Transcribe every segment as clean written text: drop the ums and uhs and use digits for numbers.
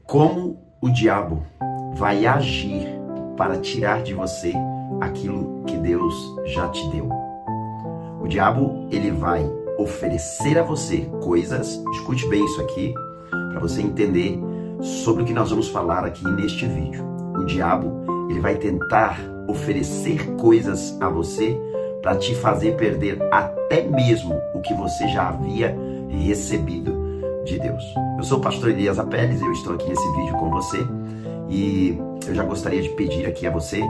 Como o diabo vai agir para tirar de você aquilo que Deus já te deu. O diabo, ele vai oferecer a você coisas, escute bem isso aqui, para você entender sobre o que nós vamos falar aqui neste vídeo. O diabo, ele vai tentar oferecer coisas a você para te fazer perder até mesmo o que você já havia recebido de Deus. Eu sou o pastor Elias Apelles e eu estou aqui nesse vídeo com você e eu já gostaria de pedir aqui a você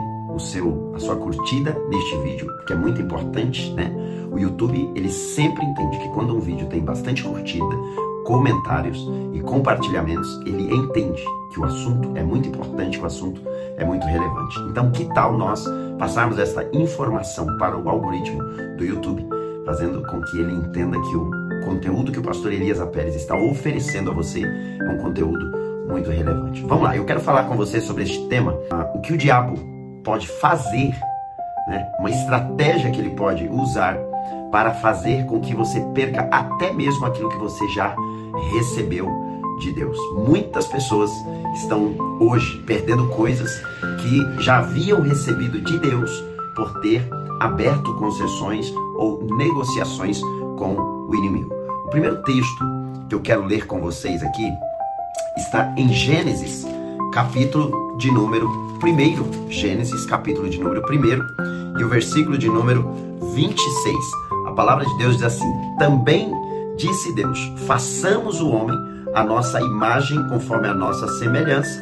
a sua curtida neste vídeo, que é muito importante, né? O YouTube, ele sempre entende que quando um vídeo tem bastante curtida, comentários e compartilhamentos, ele entende que o assunto é muito importante, que o assunto é muito relevante. Então, que tal nós passarmos essa informação para o algoritmo do YouTube, fazendo com que ele entenda que o conteúdo que o pastor Elias Apelles está oferecendo a você é um conteúdo muito relevante. Vamos lá, eu quero falar com você sobre este tema, o que o diabo pode fazer, né? Uma estratégia que ele pode usar para fazer com que você perca até mesmo aquilo que você já recebeu de Deus. Muitas pessoas estão hoje perdendo coisas que já haviam recebido de Deus por ter aberto concessões ou negociações com o inimigo. O primeiro texto que eu quero ler com vocês aqui está em Gênesis, capítulo de número 1. Gênesis, capítulo de número 1 e o versículo de número 26. A palavra de Deus diz assim: também disse Deus, façamos o homem a nossa imagem conforme a nossa semelhança,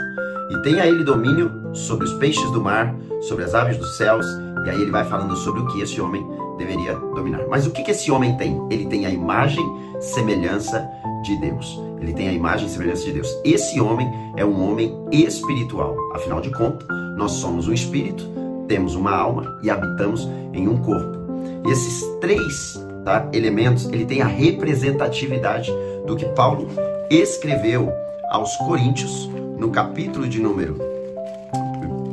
e tenha ele domínio sobre os peixes do mar, sobre as aves dos céus. E aí ele vai falando sobre o que esse homem deveria dominar. Mas o que esse homem tem? Ele tem a imagem, semelhança de Deus. Ele tem a imagem e semelhança de Deus. Esse homem é um homem espiritual. Afinal de contas, nós somos um espírito, temos uma alma e habitamos em um corpo. Esses três elementos, ele tem a representatividade do que Paulo escreveu aos Coríntios, no capítulo de número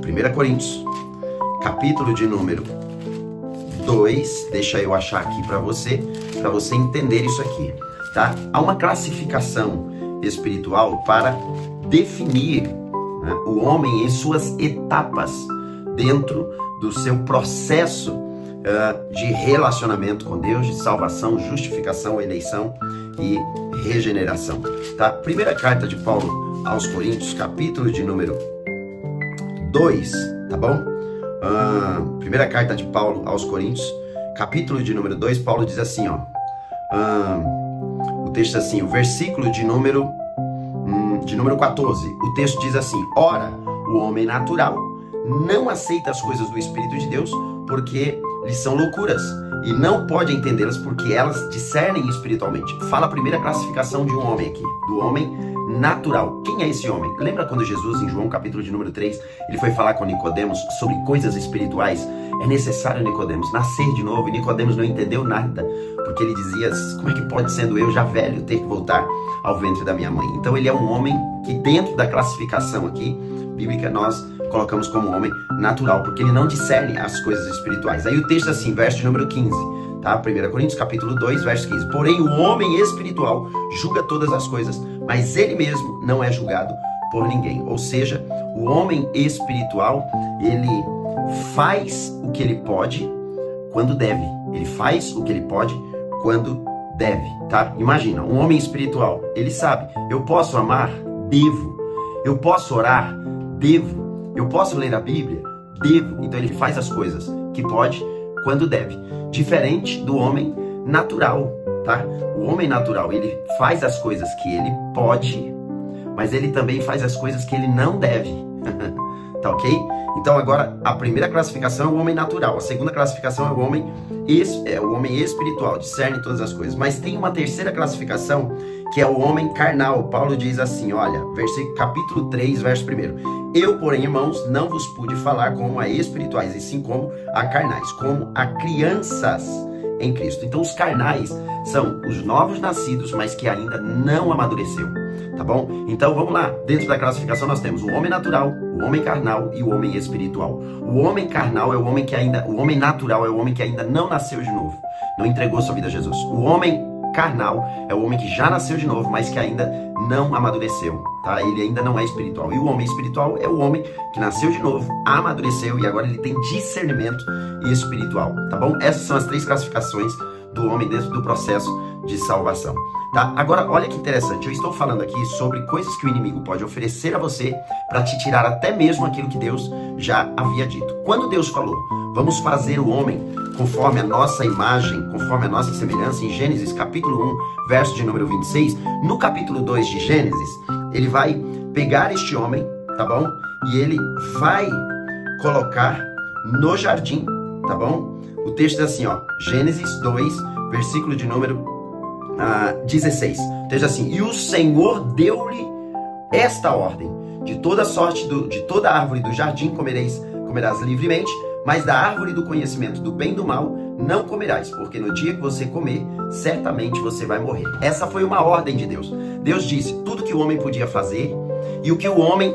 1 Coríntios, capítulo de número 2. Deixa eu achar aqui para você entender isso aqui. Tá? Há uma classificação espiritual para definir, né, o homem em suas etapas dentro do seu processo de relacionamento com Deus, de salvação, justificação, eleição e regeneração. Tá? Primeira carta de Paulo aos Coríntios, capítulo de número 2, tá bom? Primeira carta de Paulo aos Coríntios, capítulo de número 2, Paulo diz assim, ó. O texto assim, o versículo de número 14, o texto diz assim: ora, o homem natural não aceita as coisas do Espírito de Deus, porque lhes são loucuras, e não pode entendê-las porque elas discernem espiritualmente. Fala a primeira classificação de um homem aqui, do homem natural. Quem é esse homem? Lembra quando Jesus, em João capítulo de número 3, ele foi falar com Nicodemos sobre coisas espirituais? É necessário, Nicodemos, nascer de novo. E Nicodemos não entendeu nada, porque ele dizia: como é que pode, sendo eu já velho, ter que voltar ao ventre da minha mãe? Então ele é um homem que, dentro da classificação aqui bíblica, nós colocamos como homem natural, porque ele não discerne as coisas espirituais. Aí o texto assim, verso de número 15, tá? 1 Coríntios capítulo 2, verso 15. Porém o homem espiritual julga todas as coisas, mas ele mesmo não é julgado por ninguém. Ou seja, o homem espiritual, ele faz o que ele pode quando deve. Ele faz o que ele pode quando deve, tá? Imagina, um homem espiritual, ele sabe: eu posso amar? Devo. Eu posso orar? Devo. Eu posso ler a Bíblia? Devo. Então ele faz as coisas que pode quando deve. Diferente do homem natural, tá? O homem natural, ele faz as coisas que ele pode, mas ele também faz as coisas que ele não deve. Tá ok? Então agora a primeira classificação é o homem natural, a segunda classificação é o homem espiritual, discerne todas as coisas. Mas tem uma terceira classificação, que é o homem carnal. Paulo diz assim, olha, capítulo 3, verso 1. Eu, porém, irmãos, não vos pude falar como a espirituais, e sim como a carnais, como a crianças em Cristo. Então os carnais são os novos nascidos, mas que ainda não amadureceu, tá bom? Então vamos lá, dentro da classificação nós temos o homem natural, o homem carnal e o homem espiritual. O homem carnal é o homem o homem natural é o homem que ainda não nasceu de novo, não entregou sua vida a Jesus. O homem carnal é o homem que já nasceu de novo, mas que ainda não amadureceu, tá? Ele ainda não é espiritual. E o homem espiritual é o homem que nasceu de novo, amadureceu e agora ele tem discernimento espiritual, tá bom? Essas são as 3 classificações do homem dentro do processo de salvação, tá? Agora, olha que interessante, eu estou falando aqui sobre coisas que o inimigo pode oferecer a você para te tirar até mesmo aquilo que Deus já havia dito. Quando Deus falou, vamos fazer o homem conforme a nossa imagem, conforme a nossa semelhança, em Gênesis capítulo 1, verso de número 26, no capítulo 2 de Gênesis, ele vai pegar este homem, tá bom? E ele vai colocar no jardim, tá bom? O texto é assim, ó, Gênesis 2, versículo de número 16. O texto é assim: e o Senhor deu-lhe esta ordem: de toda sorte, de toda árvore do jardim comerás livremente, mas da árvore do conhecimento do bem e do mal não comerás, porque no dia que você comer, certamente você vai morrer. Essa foi uma ordem de Deus. Deus disse tudo que o homem podia fazer e o que o homem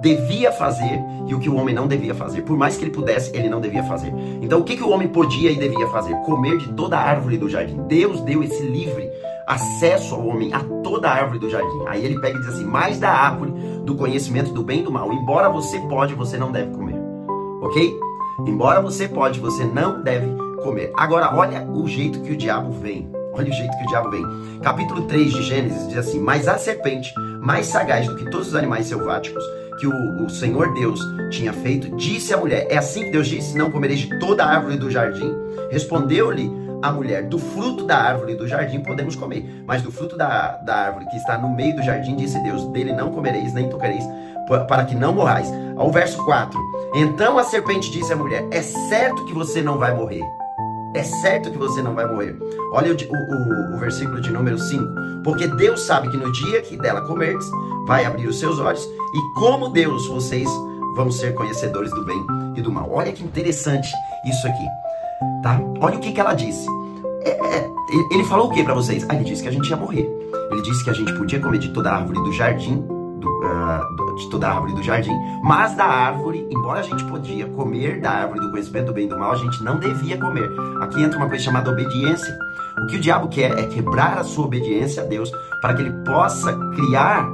devia fazer e o que o homem não devia fazer. Por mais que ele pudesse, ele não devia fazer. Então o que o homem podia e devia fazer? Comer de toda a árvore do jardim. Deus deu esse livre acesso ao homem a toda a árvore do jardim. Aí ele pega e diz assim: mais da árvore do conhecimento do bem e do mal, embora você pode, você não deve comer. Ok? Embora você pode, você não deve comer. Agora olha o jeito que o diabo vem. Olha o jeito que o diabo vem. Capítulo 3 de Gênesis diz assim: mas a serpente, mais sagaz do que todos os animais selváticos que o Senhor Deus tinha feito, disse à mulher: é assim que Deus disse, não comereis de toda a árvore do jardim? Respondeu-lhe a mulher: do fruto da árvore do jardim podemos comer, mas do fruto da árvore que está no meio do jardim, disse Deus, dele não comereis, nem tocareis, para que não morrais. Ao verso 4, então a serpente disse à mulher: é certo que você não vai morrer. É certo que você não vai morrer. Olha o versículo de número 5. Porque Deus sabe que no dia que dela comerdes, vai abrir os seus olhos, e como Deus, vocês vão ser conhecedores do bem e do mal. Olha que interessante isso aqui, tá? Olha o que ela disse. Ele falou o que para vocês? Ele disse que a gente ia morrer. Ele disse que a gente podia comer de toda a árvore do jardim, de toda a árvore do jardim, mas da árvore, embora a gente podia comer da árvore do conhecimento do bem e do mal, a gente não devia comer. Aqui entra uma coisa chamada obediência. O que o diabo quer é quebrar a sua obediência a Deus, para que ele possa criar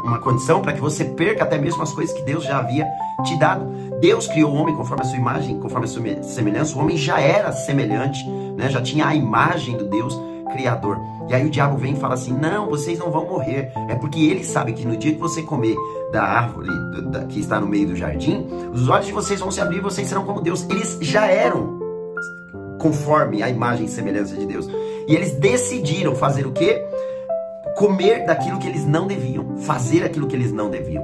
uma condição para que você perca até mesmo as coisas que Deus já havia te dado. Deus criou o homem conforme a sua imagem, conforme a sua semelhança. O homem já era semelhante, né? Já tinha a imagem do Deus Criador. E aí o diabo vem e fala assim: não, vocês não vão morrer. É porque ele sabe que no dia que você comer da árvore que está no meio do jardim, os olhos de vocês vão se abrir e vocês serão como Deus. Eles já eram conforme a imagem e semelhança de Deus. E eles decidiram fazer o quê? Comer daquilo que eles não deviam. Fazer aquilo que eles não deviam.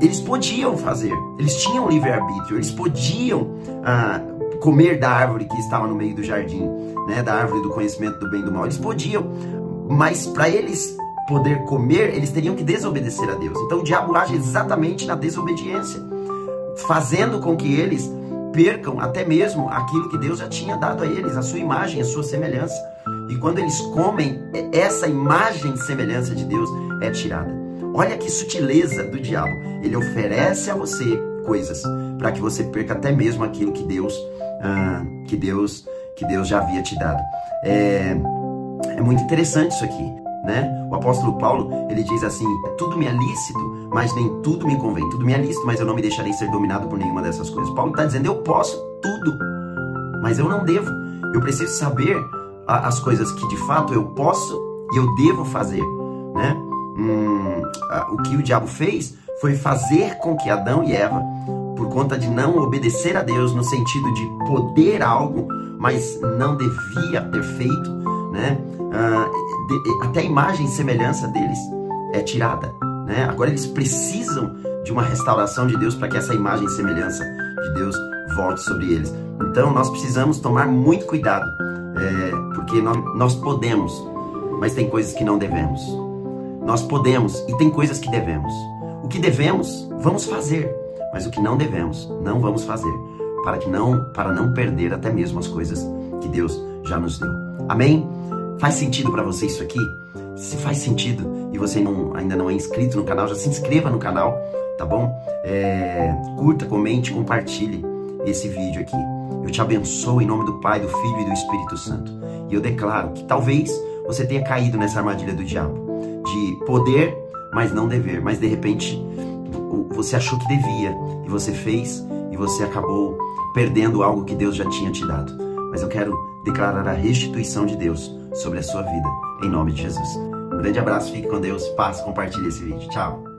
Eles podiam fazer. Eles tinham livre-arbítrio. Eles podiam comer da árvore que estava no meio do jardim, né, da árvore do conhecimento do bem e do mal. Eles podiam, mas para eles poder comer, eles teriam que desobedecer a Deus. Então o diabo age exatamente na desobediência, fazendo com que eles percam até mesmo aquilo que Deus já tinha dado a eles, a sua imagem, a sua semelhança. E quando eles comem, essa imagem e semelhança de Deus é tirada. Olha que sutileza do diabo. Ele oferece a você coisas para que você perca até mesmo aquilo que Deus já havia te dado. É muito interessante isso aqui, né? O apóstolo Paulo, ele diz assim: tudo me é lícito, mas nem tudo me convém. Tudo me é lícito, mas eu não me deixarei ser dominado por nenhuma dessas coisas. Paulo está dizendo: eu posso tudo, mas eu não devo. Eu preciso saber as coisas que de fato eu posso e eu devo fazer, né? O que o diabo fez foi fazer com que Adão e Eva, por conta de não obedecer a Deus no sentido de poder algo, mas não devia ter feito, né? Até a imagem e semelhança deles é tirada, né? Agora eles precisam de uma restauração de Deus para que essa imagem e semelhança de Deus volte sobre eles. Então nós precisamos tomar muito cuidado, porque nós podemos, mas tem coisas que não devemos. Nós podemos e tem coisas que devemos. O que devemos, vamos fazer, mas o que não devemos, não vamos fazer, para não perder até mesmo as coisas que Deus já nos deu. Amém? Faz sentido para você isso aqui? Se faz sentido e você ainda não é inscrito no canal, já se inscreva no canal, tá bom? Curta, comente, compartilhe esse vídeo aqui. Eu te abençoo em nome do Pai, do Filho e do Espírito Santo. E eu declaro que talvez você tenha caído nessa armadilha do diabo, de poder, mas não dever. Mas de repente você achou que devia e você fez e você acabou perdendo algo que Deus já tinha te dado. Mas eu quero declarar a restituição de Deus sobre a sua vida, em nome de Jesus. Um grande abraço, fique com Deus, paz, compartilhe esse vídeo. Tchau!